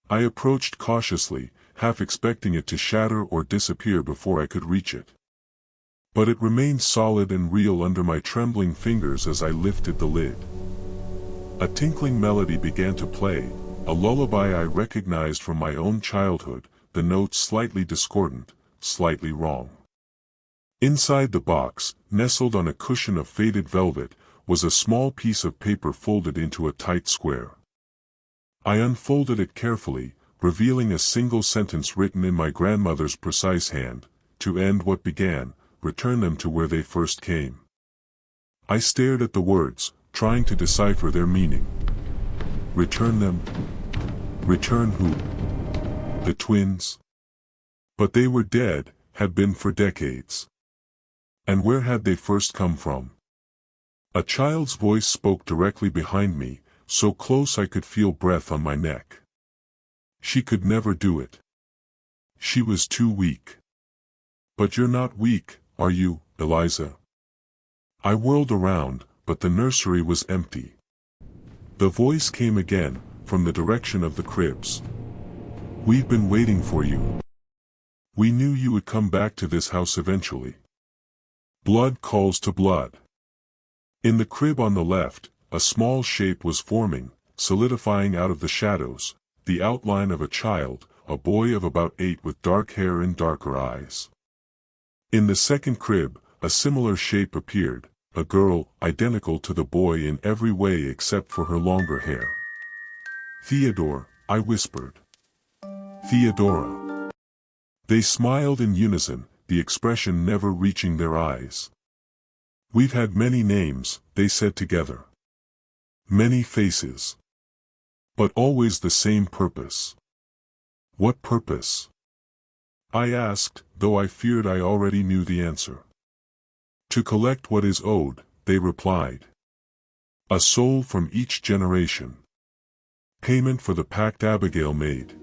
[SPEAKER 1] I approached cautiously, half expecting it to shatter or disappear before I could reach it. But it remained solid and real under my trembling fingers as I lifted the lid. A tinkling melody began to play, a lullaby I recognized from my own childhood, the notes slightly discordant, slightly wrong. Inside the box, nestled on a cushion of faded velvet, was a small piece of paper folded into a tight square. I unfolded it carefully, revealing a single sentence written in my grandmother's precise hand: "To end what began, return them to where they first came." I stared at the words, trying to decipher their meaning. Return them? Return who? The twins? But they were dead, had been for decades. And where had they first come from? A child's voice spoke directly behind me, so close I could feel breath on my neck. She could never do it. She was too weak. "But you're not weak, are you, Eliza?" I whirled around, but the nursery was empty. The voice came again, from the direction of the cribs. "We've been waiting for you. We knew you would come back to this house eventually. Blood calls to blood." In the crib on the left, a small shape was forming, solidifying out of the shadows, the outline of a child, a boy of about 8 with dark hair and darker eyes. In the second crib, a similar shape appeared, a girl, identical to the boy in every way except for her longer hair. "Theodore," I whispered. "Theodora." They smiled in unison, the expression never reaching their eyes. "We've had many names," they said together. "Many faces. But always the same purpose." "What purpose?" I asked, though I feared I already knew the answer. "To collect what is owed," they replied. A soul from each generation. Payment for the pact Abigail made.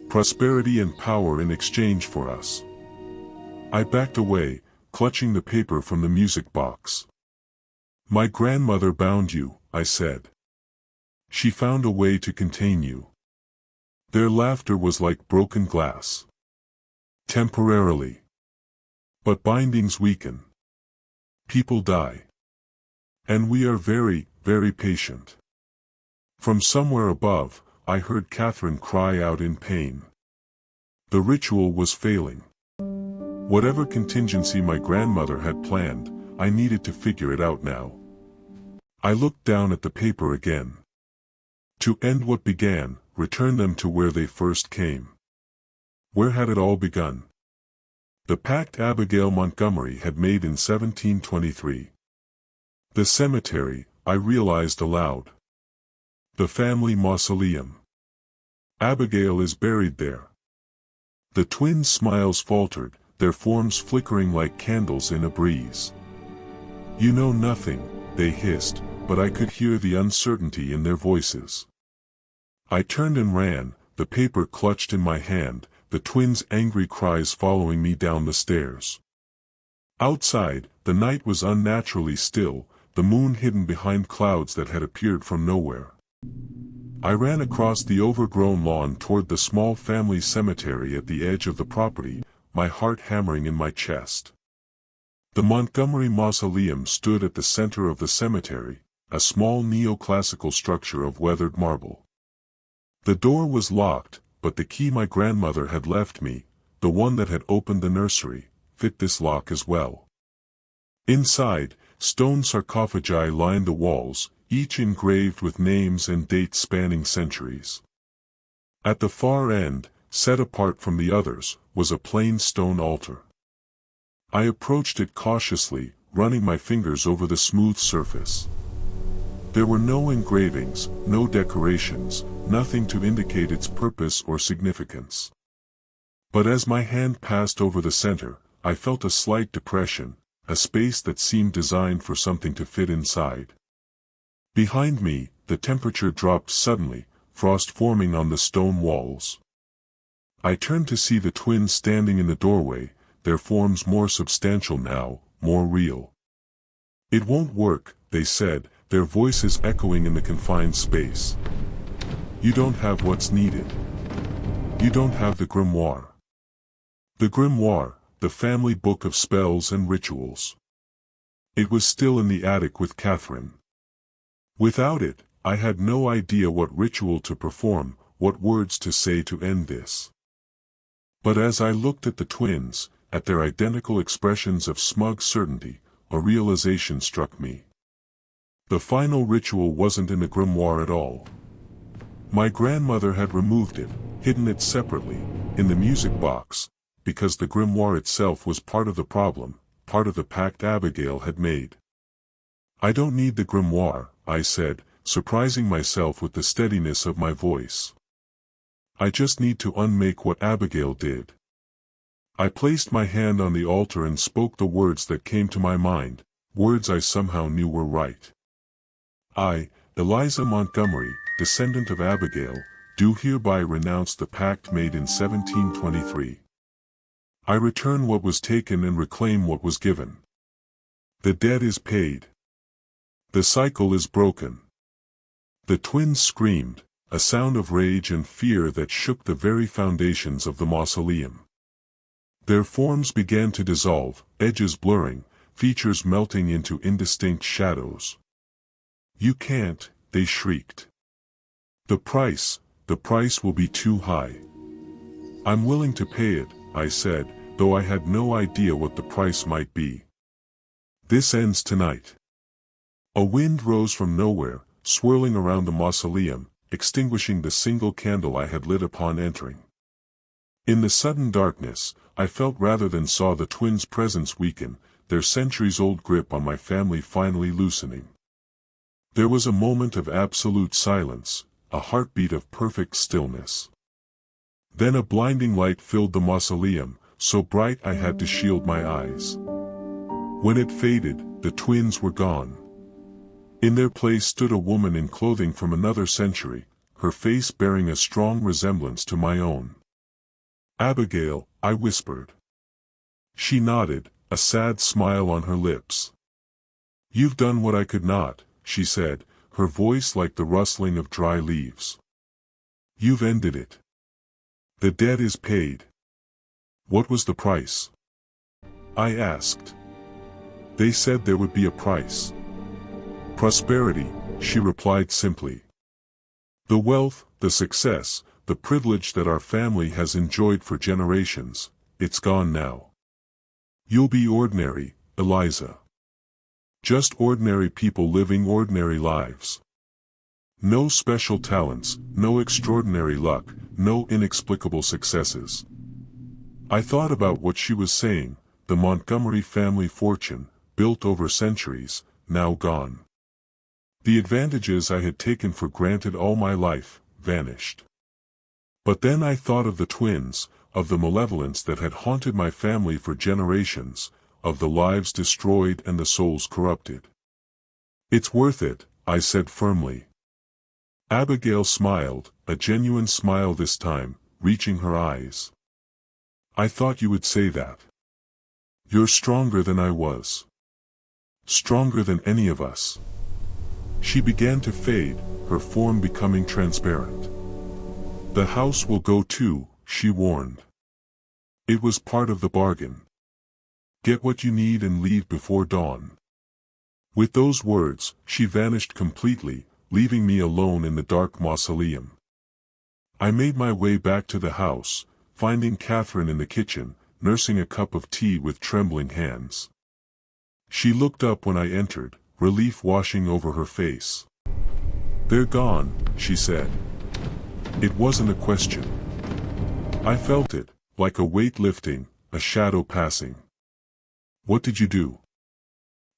[SPEAKER 1] Prosperity and power in exchange for us. I backed away, clutching the paper from the music box. My grandmother bound you, I said. She found a way to contain you. Their laughter was like broken glass. Temporarily. But bindings weaken. People die. And we are very, very patient. From somewhere above, I heard Catherine cry out in pain. The ritual was failing. Whatever contingency my grandmother had planned, I needed to figure it out now. I looked down at the paper again. To end what began, return them to where they first came. Where had it all begun? The pact Abigail Montgomery had made in 1723. The cemetery, I realized aloud. The family mausoleum. Abigail is buried there. The twins' smiles faltered, their forms flickering like candles in a breeze. You know nothing, they hissed, but I could hear the uncertainty in their voices. I turned and ran, the paper clutched in my hand, the twins' angry cries following me down the stairs. Outside, the night was unnaturally still, the moon hidden behind clouds that had appeared from nowhere. I ran across the overgrown lawn toward the small family cemetery at the edge of the property, my heart hammering in my chest. The Montgomery Mausoleum stood at the center of the cemetery, a small neoclassical structure of weathered marble. The door was locked, but the key my grandmother had left me, the one that had opened the nursery, fit this lock as well. Inside, stone sarcophagi lined the walls, each engraved with names and dates spanning centuries. At the far end, set apart from the others, was a plain stone altar. I approached it cautiously, running my fingers over the smooth surface. There were no engravings, no decorations, nothing to indicate its purpose or significance. But as my hand passed over the center, I felt a slight depression, a space that seemed designed for something to fit inside. Behind me, the temperature dropped suddenly, frost forming on the stone walls. I turned to see the twins standing in the doorway, their forms more substantial now, more real. It won't work, they said, their voices echoing in the confined space. You don't have what's needed. You don't have the grimoire. The grimoire, the family book of spells and rituals. It was still in the attic with Catherine. Without it, I had no idea what ritual to perform, what words to say to end this. But as I looked at the twins, at their identical expressions of smug certainty, a realization struck me. The final ritual wasn't in the grimoire at all. My grandmother had removed it, hidden it separately, in the music box, because the grimoire itself was part of the problem, part of the pact Abigail had made. I don't need the grimoire, I said, surprising myself with the steadiness of my voice. I just need to unmake what Abigail did. I placed my hand on the altar and spoke the words that came to my mind, words I somehow knew were right. I, Eliza Montgomery, descendant of Abigail, do hereby renounce the pact made in 1723. I return what was taken and reclaim what was given. The debt is paid. The cycle is broken. The twins screamed, a sound of rage and fear that shook the very foundations of the mausoleum. Their forms began to dissolve, edges blurring, features melting into indistinct shadows. You can't, they shrieked. The price will be too high. I'm willing to pay it, I said, though I had no idea what the price might be. This ends tonight. A wind rose from nowhere, swirling around the mausoleum, extinguishing the single candle I had lit upon entering. In the sudden darkness, I felt rather than saw the twins' presence weaken, their centuries-old grip on my family finally loosening. There was a moment of absolute silence, a heartbeat of perfect stillness. Then a blinding light filled the mausoleum, so bright I had to shield my eyes. When it faded, the twins were gone. In their place stood a woman in clothing from another century, her face bearing a strong resemblance to my own. "Abigail," I whispered. She nodded, a sad smile on her lips. "You've done what I could not," she said, her voice like the rustling of dry leaves. "You've ended it. The debt is paid." "What was the price?" I asked. "They said there would be a price." "Prosperity," she replied simply. "The wealth, the success, the privilege that our family has enjoyed for generations, it's gone now. You'll be ordinary, Eliza. Just ordinary people living ordinary lives. No special talents, no extraordinary luck, no inexplicable successes." I thought about what she was saying, the Montgomery family fortune, built over centuries, now gone. The advantages I had taken for granted all my life, vanished. But then I thought of the twins, of the malevolence that had haunted my family for generations, of the lives destroyed and the souls corrupted. "It's worth it," I said firmly. Abigail smiled, a genuine smile this time, reaching her eyes. "I thought you would say that. You're stronger than I was. Stronger than any of us." She began to fade, her form becoming transparent. "The house will go too," she warned. "It was part of the bargain. Get what you need and leave before dawn." With those words, she vanished completely, leaving me alone in the dark mausoleum. I made my way back to the house, finding Catherine in the kitchen, nursing a cup of tea with trembling hands. She looked up when I entered, relief washing over her face. "They're gone," she said. It wasn't a question. I felt it, like a weight lifting, a shadow passing. "What did you do?"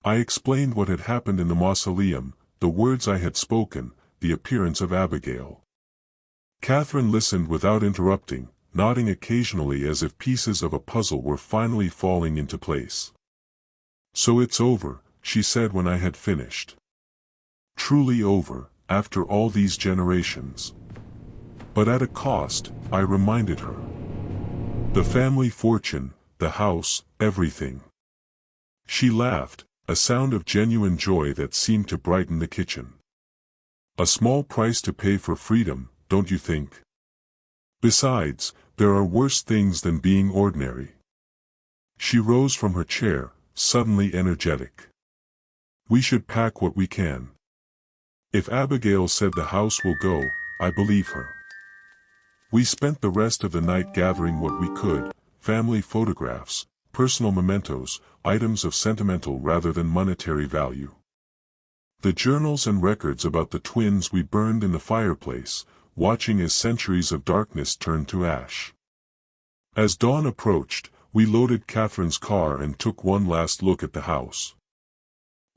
[SPEAKER 1] I explained what had happened in the mausoleum, the words I had spoken, the appearance of Abigail. Catherine listened without interrupting, nodding occasionally as if pieces of a puzzle were finally falling into place. "So it's over," she said when I had finished. "Truly over, after all these generations. But at a cost," I reminded her. "The family fortune, the house, everything." She laughed, a sound of genuine joy that seemed to brighten the kitchen. "A small price to pay for freedom, don't you think? Besides, there are worse things than being ordinary." She rose from her chair, suddenly energetic. "We should pack what we can. If Abigail said the house will go, I believe her." We spent the rest of the night gathering what we could, family photographs, personal mementos, items of sentimental rather than monetary value. The journals and records about the twins we burned in the fireplace, watching as centuries of darkness turned to ash. As dawn approached, we loaded Catherine's car and took one last look at the house.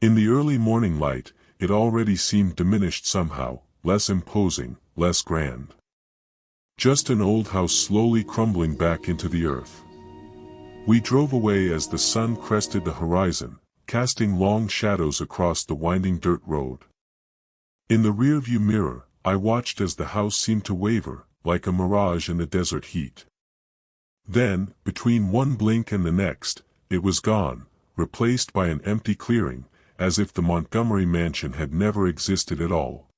[SPEAKER 1] In the early morning light, it already seemed diminished somehow, less imposing, less grand. Just an old house slowly crumbling back into the earth. We drove away as the sun crested the horizon, casting long shadows across the winding dirt road. In the rearview mirror, I watched as the house seemed to waver, like a mirage in the desert heat. Then, between one blink and the next, it was gone, replaced by an empty clearing, as if the Montgomery mansion had never existed at all.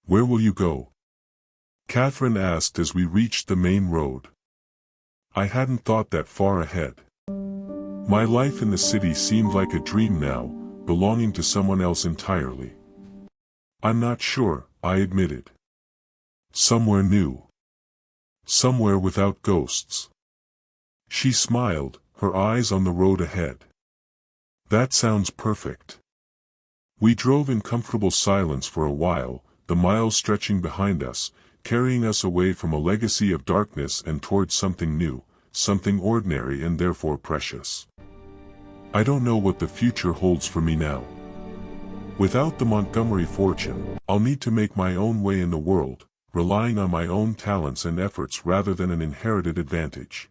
[SPEAKER 1] "Where will you go?" Catherine asked as we reached the main road. I hadn't thought that far ahead. My life in the city seemed like a dream now, belonging to someone else entirely. "I'm not sure," I admitted. "Somewhere new. Somewhere without ghosts." She smiled, her eyes on the road ahead. "That sounds perfect." We drove in comfortable silence for a while, the miles stretching behind us, carrying us away from a legacy of darkness and towards something new, something ordinary and therefore precious. I don't know what the future holds for me now. Without the Montgomery fortune, I'll need to make my own way in the world, relying on my own talents and efforts rather than an inherited advantage.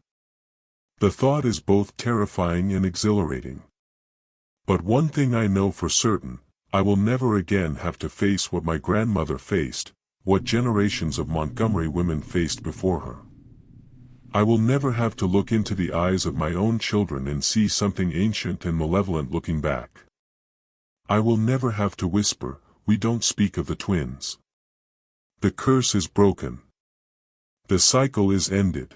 [SPEAKER 1] The thought is both terrifying and exhilarating. But one thing I know for certain, I will never again have to face what my grandmother faced, what generations of Montgomery women faced before her. I will never have to look into the eyes of my own children and see something ancient and malevolent looking back. I will never have to whisper, "We don't speak of the twins." The curse is broken. The cycle is ended.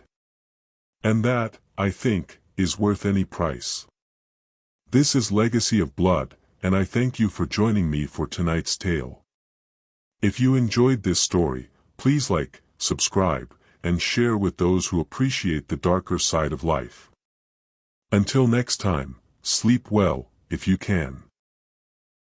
[SPEAKER 1] And that, I think, is worth any price. This is Legacy of Blood, and I thank you for joining me for tonight's tale. If you enjoyed this story, please like, subscribe, and share with those who appreciate the darker side of life. Until next time, sleep well, if you can.